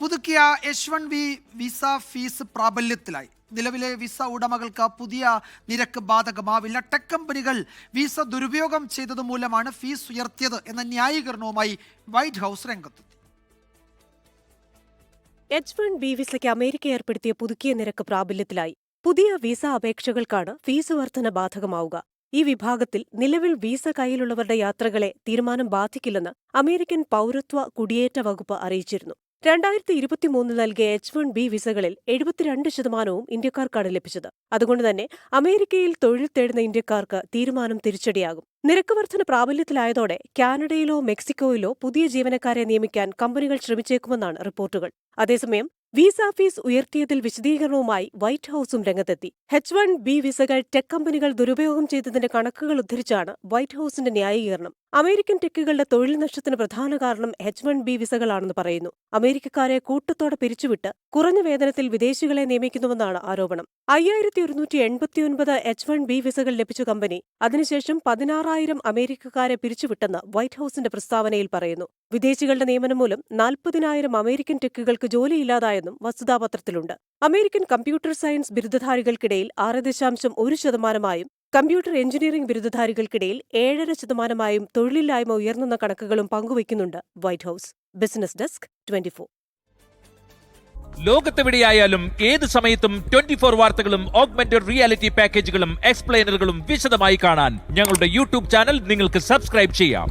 പുതുക്കിയ H1B visa fees പ്രാബല്യത്തിലായി. നിലവിലെ visa ഉടമകൾക്ക് പുതിയ നിരക്ക് ബാധകമാവില്ല. ടെക് കമ്പനികൾ വിസ ദുരുപയോഗം ചെയ്തതുമൂലമാണ് ഫീസ് ഉയർത്തിയത് എന്ന ന്യായീകരണവുമായി വൈറ്റ് ഹൗസ് രംഗത്തെത്തി. H1B വിസയ്ക്ക് അമേരിക്ക ഏർപ്പെടുത്തിയ പുതുക്കിയ നിരക്ക് പ്രാബല്യത്തിലായി. പുതിയ വിസ അപേക്ഷകൾക്കാണ് ഫീസ് വർധന ബാധകമാവുക. ഈ വിഭാഗത്തിൽ നിലവിൽ വിസ കയ്യിലുള്ളവരുടെ യാത്രകളെ തീരുമാനം ബാധിക്കില്ലെന്ന് അമേരിക്കൻ പൗരത്വ കുടിയേറ്റ വകുപ്പ് അറിയിച്ചിരുന്നു. 2023 നൽകിയ H1B വിസകളിൽ 72% ഇന്ത്യക്കാർക്കാണ് ലഭിച്ചത്. അതുകൊണ്ടുതന്നെ അമേരിക്കയിൽ തൊഴിൽ തേടുന്ന ഇന്ത്യക്കാർക്ക് തീരുമാനം തിരിച്ചടിയാകും. നിരക്ക് വർധന പ്രാബല്യത്തിലായതോടെ കാനഡയിലോ മെക്സിക്കോയിലോ പുതിയ ജീവനക്കാരെ നിയമിക്കാൻ കമ്പനികൾ ശ്രമിച്ചേക്കുമെന്നാണ് റിപ്പോർട്ടുകൾ. അതേസമയം വിസ ഫീസ് ഉയർത്തിയതിൽ വിശദീകരണവുമായി വൈറ്റ് ഹൌസും രംഗത്തെത്തി. H1B വിസകൾ ടെക് കമ്പനികൾ ദുരുപയോഗം ചെയ്തതിന്റെ കണക്കുകൾ ഉദ്ധരിച്ചാണ് വൈറ്റ് ഹൌസിന്റെ ന്യായീകരണം. അമേരിക്കൻ ടെക്കുകളുടെ തൊഴിൽ നഷ്ടത്തിന് പ്രധാന കാരണം H1B വിസകളാണെന്ന് പറയുന്നു. അമേരിക്കക്കാരെ കൂട്ടത്തോടെ പിരിച്ചുവിട്ട് കുറഞ്ഞ വേതനത്തിൽ വിദേശികളെ നിയമിക്കുന്നുവെന്നാണ് ആരോപണം. 5189 H1B വിസകൾ ലഭിച്ച കമ്പനി അതിനുശേഷം 16,000 അമേരിക്കക്കാരെ പിരിച്ചുവിട്ടെന്ന് വൈറ്റ് ഹൌസിന്റെ പ്രസ്താവനയിൽ പറയുന്നു. വിദേശികളുടെ നിയമനം മൂലം 40,000 അമേരിക്കൻ ടെക്കുകൾക്ക് ജോലിയില്ലാതായെന്നും വസ്തുതാപത്രത്തിലുണ്ട്. അമേരിക്കൻ കമ്പ്യൂട്ടർ സയൻസ് ബിരുദധാരികൾക്കിടയിൽ 6.1%, കമ്പ്യൂട്ടർ എഞ്ചിനീയറിംഗ് ബിരുദധാരികൾക്കിടയിൽ 7.5% തൊഴിലില്ലായ്മ ഉയർന്നെന്ന കണക്കുകളും പങ്കുവയ്ക്കുന്നുണ്ട് വൈറ്റ് ഹൌസ്. Business desk 24. ലോകത്തെവിടെയായാലും ഏത് സമയത്തും 24 വാർത്തകളും ഓഗ്മെന്റഡ് റിയാലിറ്റി പാക്കേജുകളും എക്സ്പ്ലെയിനറുകളും വിശദമായി കാണാൻ ഞങ്ങളുടെ യൂട്യൂബ് ചാനൽ നിങ്ങൾക്ക് സബ്സ്ക്രൈബ് ചെയ്യാം.